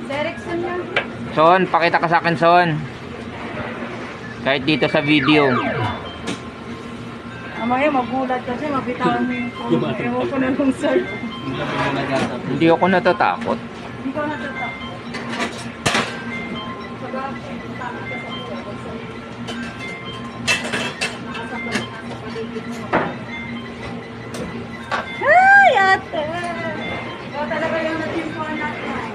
Direction niya. Son, pakita ka sa akin, Son. Kahit dito sa video. Mamaya magulat kasi mabitawan mo yung phone. Ewan ko na nung sir. Hindi ako natatakot. Hindi ko natatak. Ay, ate! Ikaw talaga yung natimpuan natin.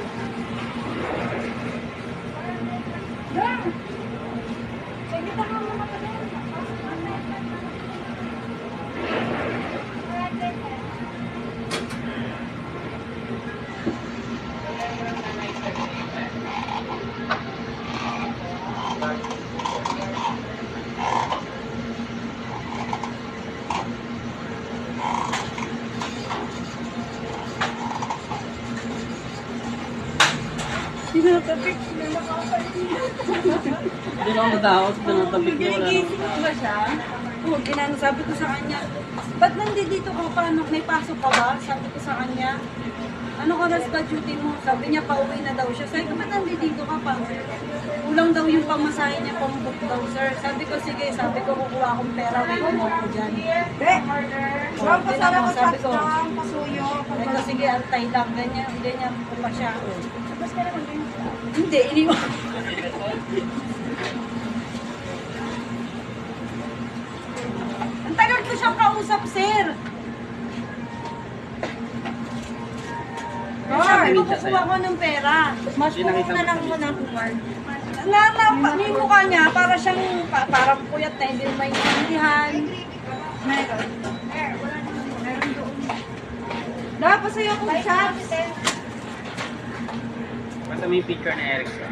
Yeah. Sige, taka mo na pala. Tinatapik na nakakainin. Hindi na ako natakot, tinatapik niya, wala Ginigising mo ba siya? Oo, sabi ko sa kanya, ba't nandito ka pa? May pasok ka ba? Sabi ko sa kanya, ano oras ba duty mo? Sabi niya, pauwi na daw siya. Sabi ko, ba't nandito ka pa? Kulang daw yung pamasahe niya, pang-book daw, sir. Sabi ko, sige, sabi ko, kukuha akong pera, wait mo ako dyan. Wag pa sana ko sabi ko, pasuyo. sabi ko, sige, antay lang, ganyan ko pa siya. Hindi, iniwan. Ang tagal ko siyang kausap, sir. Sabi ko, kukuha ko ng pera. Mas puro na lang mo ng card. Yung mukha niya, para siyang, parang puyat na, hindi may intindihan. Dapat sa'yo kung chat. Basta may picture na Erickson.